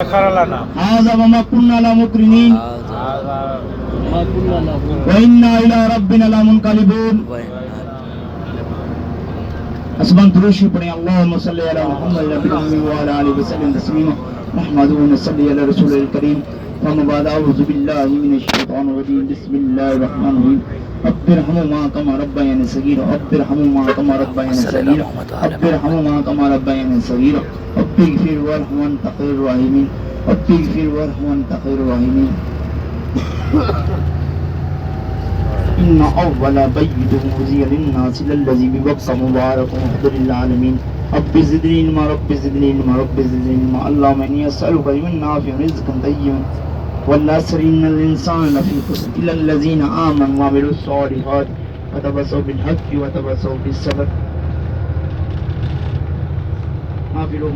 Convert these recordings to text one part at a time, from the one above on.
هذا وما كنا لمكرمين وإنا إلى ربنا لمنقلبون. اسمان دروشی پڑھیں اللهم صل علی محمد وعلى آله وسلم تسلیما نحمده ونصلي على رسول الكريم وما بعد اعوذ بالله من الشیطان الرجیم بسم الله الرحمن الرحیم رب ارحمهما كما ربياني صغيرا رب ارحمهما كما ربياني صغيرا رب ارحمهما كما ربياني صغيرا رب اغفر وارحم وانت خير الراحمين رب اغفر وارحم وانت خير الراحمين. إن أول بيت وزي للناس للذي ببقى مبارك وحضر للعالمين رب زدني علما رب زدني علما رب زدني علما اللهم إني أسألك علما نافعا ورزقا طيبا والعصر إن الإنسان لفي خسر إلا الذين آمنوا وعملوا الصالحات وتواصوا بالحق وتواصوا بالصبر. معافلو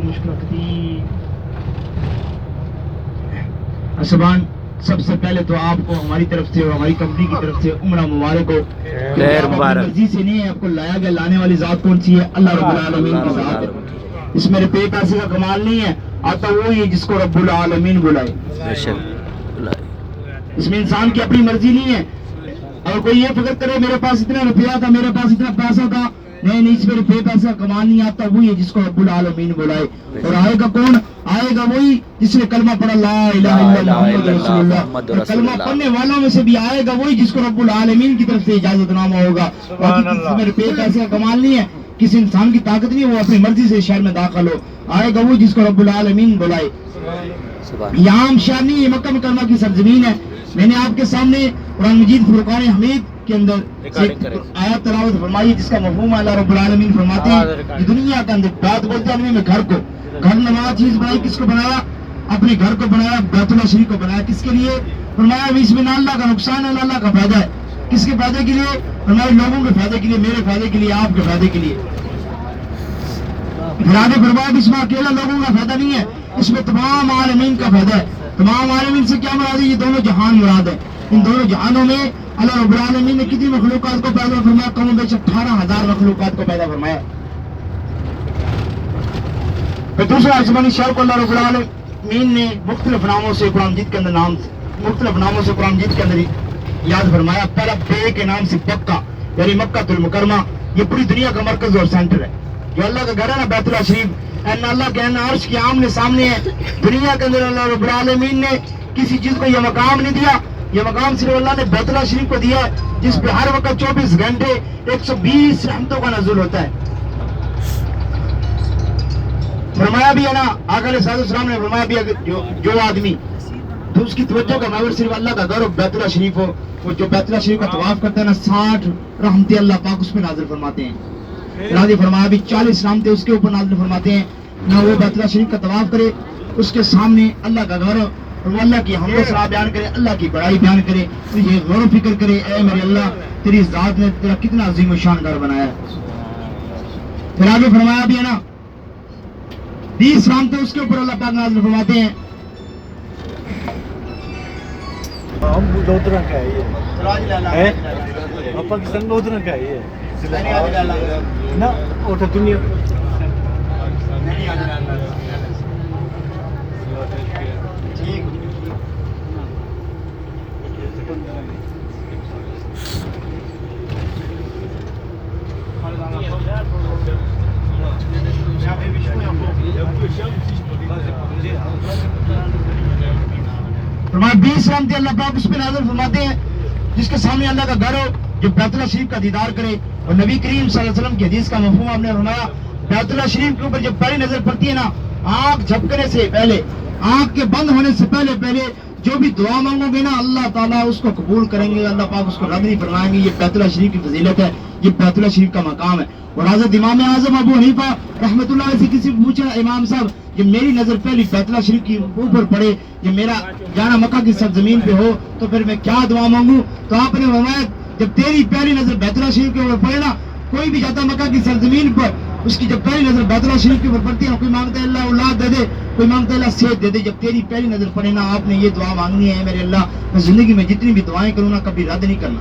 مشکل کتیر. اسبان سب سے پہلے تو آپ کو ہماری طرف سے اور ہماری کمپنی کی طرف سے عمرہ مبارک ہو. خیر مبارک. مرضی سے نہیں ہے آپ کو لایا گیا، لانے والی ذات کون سی ہے؟ اللہ رب العالمین کی ذات ہے. اس میں روپے پیسے کا کمال نہیں ہے، آتا وہی ہے جس کو رب العالمین بلائے. اس میں انسان کی اپنی مرضی نہیں ہے. اور کوئی یہ فکر کرے میرے پاس اتنا روپیہ تھا، میرے پاس اتنا پیسہ تھا، نہیں اس میں روپے پیسہ کمال نہیں آتا، وہی ہے جس کو رب العالمین بلائے. اور آئے گا کون؟ آئے گا وہی جس نے کلمہ پڑھا لا الہ الا اللہ محمد رسول اللہ. کلمہ پڑھنے والوں میں سے بھی آئے گا وہی جس کو رب العالمین کی طرف سے اجازت نامہ ہوگا. باقی کسی میں روپے پیسے کا کمال نہیں ہے، کسی انسان کی طاقت نہیں ہے وہ اپنی مرضی سے شہر میں داخل ہو. آئے گا وہ جس کو رب العالمین بلائے. یہاں ہم شہر نہیں، یہ مکہ مکرمہ کی سرزمین ہے. میں نے آپ کے سامنے قرآن مجید فرقان حمید کے اندر آیات تلاوت فرمائی جس کا مفہوم اللہ رب العالمین فرماتے ہیں کہ دنیا کے اندر بات بولتے ہیں میں گھر کو، گھر نماز چیز بنائی، کس کو بنایا؟ اپنے گھر کو بنایا، بیت اللہ شریف کو بنایا. کس کے لیے؟ فرمایا اس میں نہ اللہ کا نقصان ہے نہ اللہ کا فائدہ ہے. کس کے فائدے کے لیے؟ فرمایا لوگوں کے فائدے کے لیے، میرے فائدے کے لیے، آپ کے فائدے کے لیے. پھر آگے فرمایا اس میں اکیلا لوگوں کا فائدہ نہیں ہے، اس میں تمام عالمین کا فائدہ ہے. تمام عالمین سے کیا مراد ہے؟ یہ دونوں جہان مراد ہے. ان دونوں جہانوں میں اللہ رب العالمین نے کتنی مخلوقات کو پیدا فرمایا؟ کم و بیش 18,000 مخلوقات کو پیدا فرمایا. پھر دوسرا آسمانی شہر کو اللہ رب العالمین نے مختلف ناموں سے قرآن مجید کے اندر یاد فرمایا. پہلا بے کے نام سے پکا یعنی مکہ المکرمہ، یہ پوری دنیا کا مرکز اور سینٹر ہے. جو اللہ کا گھر ہے نا بیت اللہ شریف، اللہ کے عرش کے آمنے سامنے ہے. دنیا کے اندر اللہ رب العالمین نے کسی چیز کو یہ مقام نہیں دیا. یہ مقام صرف اللہ نے بیت اللہ شریف کو دیا ہے جس پہ ہر وقت 24 گھنٹے 120 رحمتوں کا نزول ہوتا ہے. فرمایا بھی ہے نا آقا علیہ السلام نے فرمایا بھی جو آدمی تو اس کی توجہ کا محور صرف اللہ کا گھر ہو، بیت اللہ شریف ہو، وہ جو بیت اللہ شریف کا طواف کرتا ہے نا 60 رحمتیں اللہ پاک اس پہ نازل فرماتے ہیں. نازل فرمایا بھی 40 رحمتیں اس کے اوپر نازل فرماتے ہیں. نہ وہ بیت اللہ شریف کا طواف کرے، اس کے سامنے اللہ کا گھر اور وہ اللہ کی حمد و ثنا بیان کرے، اللہ کی بڑائی بیان کرے، تو یہ غور و فکر کرے اے میرے اللہ تیری ذات نے تیرا کتنا عظیم و شان گھر بنایا ہے. پھر آگے فرمایا بھی ہے نا 20 رحمتیں اس کے اوپر اللہ پاک نازل فرماتے ہیں. ہم دو طرح کا ہے یہ پاکستان دو طرح کا ہے یہ نا اور دنیا فرمایا 20 رحمتیں اللہ پاک اس پہ نازل فرماتے ہیں جس کے سامنے اللہ کا گھر ہو، جو بیت اللہ شریف کا دیدار کرے. اور نبی کریم صلی اللہ علیہ وسلم کی حدیث کا مفہوم آپ نے فرمایا بیت اللہ شریف کے اوپر جب پہلی نظر پڑتی ہے نا، آنکھ جھپکنے سے پہلے، آنکھ کے بند ہونے سے پہلے جو بھی دعا مانگو گے نا اللہ تعالیٰ اس کو قبول کریں گے، اللہ پاک اس کو رد نہیں فرمائیں گے. یہ بیت اللہ شریف کی فضیلت ہے، یہ بیت اللہ شریف کا مقام ہے. اور حضرت امام اعظم ابو حنیفہ رحمۃ اللہ علیہ سے کسی پوچھا امام صاحب جب میری نظر پہلی بیت اللہ شریف کے اوپر پڑے، جب میرا جانا مکہ کی سرزمین پہ ہو تو پھر میں کیا دعا مانگوں؟ تو آپ نے فرمایا جب تیری پہلی نظر بیت اللہ شریف کے اوپر پڑے نا، کوئی بھی جاتا مکہ کی سرزمین پر اس کی جب پہلی نظر بیت اللہ شریف کے اوپر پڑتی ہے، کوئی مانگتا ہے اللہ اولاد دے دے، کوئی مانگتا ہے اللہ صحت دے دے. جب تیری پہلی نظر پڑے نا آپ نے یہ دعا مانگنی ہے میرے اللہ میں زندگی میں جتنی بھی دعائیں کروں نا کبھی رد نہیں کرنا.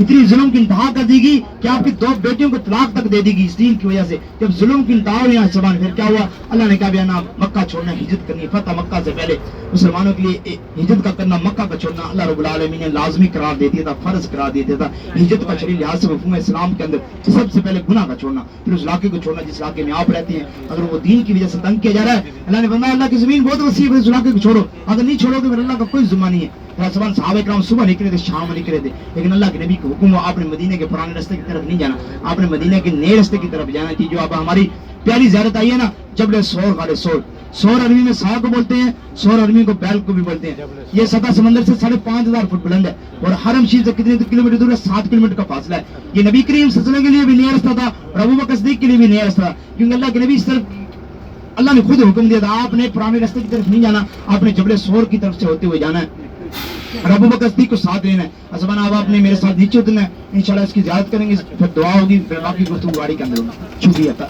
اتنی ظلم کی انتہا کر دی گی کہ آپ کی 2 بیٹیوں کو طلاق تک دے دی گی اس دین کی وجہ سے. جب ظلم کی انتہا ہوئی یہاں زبان پھر کیا ہوا؟ اللہ نے کہا بھی نا مکہ چھوڑنا ہجرت کرنی. فتح مکہ سے پہلے مسلمانوں کے لیے ہجرت کا کرنا، مکہ کا چھوڑنا اللہ رب العالمین نے لازمی قرار دے دیا تھا، فرض قرار دے دیا تھا. ہجرت کا شرعی لحاظ سے مفہوم اسلام کے اندر سب سے پہلے گناہ کا چھوڑنا، پھر اس علاقے کو چھوڑنا جس علاقے میں آپ رہتے ہیں. اگر وہ دین کی وجہ سے تنگ کیا جا رہا ہے، اللہ نے فرمایا اللہ کی زمین بہت وسیع ہے، اس علاقے کو چھوڑو. اگر نہیں چھوڑو تو پھر اللہ کا کوئی ذمہ نہیں ہے. صحابہ کرام صبح نکلے تھے، شام نکلے تھے، لیکن اللہ کے نبی کا حکم ہوا آپ نے مدینے کے پرانے راستے کی طرف نہیں جانا، آپ نے مدینے کے نئے راستے کی طرف جانا تھی. جو اب ہماری پیاری زیارت آئی ہے نا، جبل سور غار سور، سور عربی میں سا کو بولتے ہیں، سور عربی کو بیل کو بھی بولتے ہیں. یہ سطح سمندر سے 5,500 فٹ بلند ہے اور حرم شریف سے کتنے کلومیٹر دور ہے؟ 7 کلومیٹر کا فاصلہ ہے. یہ نبی کریم صلی اللہ علیہ وسلم کے لیے بھی نیا رستہ تھا اور ابو بکر صدیق کے لیے بھی نیا رستہ تھا، کیونکہ اللہ کے نبی اس طرف اللہ نے خود حکم دیا تھا آپ نے پرانے راستے کی طرف نہیں جانا، آپ نے جبل سور کی طرف سے ہوتے ہوئے جانا ہے اور ابو بکر صدیق کو ساتھ لینا ہے. ازمان اب آپ نے میرے ساتھ نیچے اترنا ہے، انشاءاللہ اس کی زیارت کریں گے، پھر دعا ہوگی، پھر باقی گفتگو گاڑی کے اندر ہوگی. شکریہ.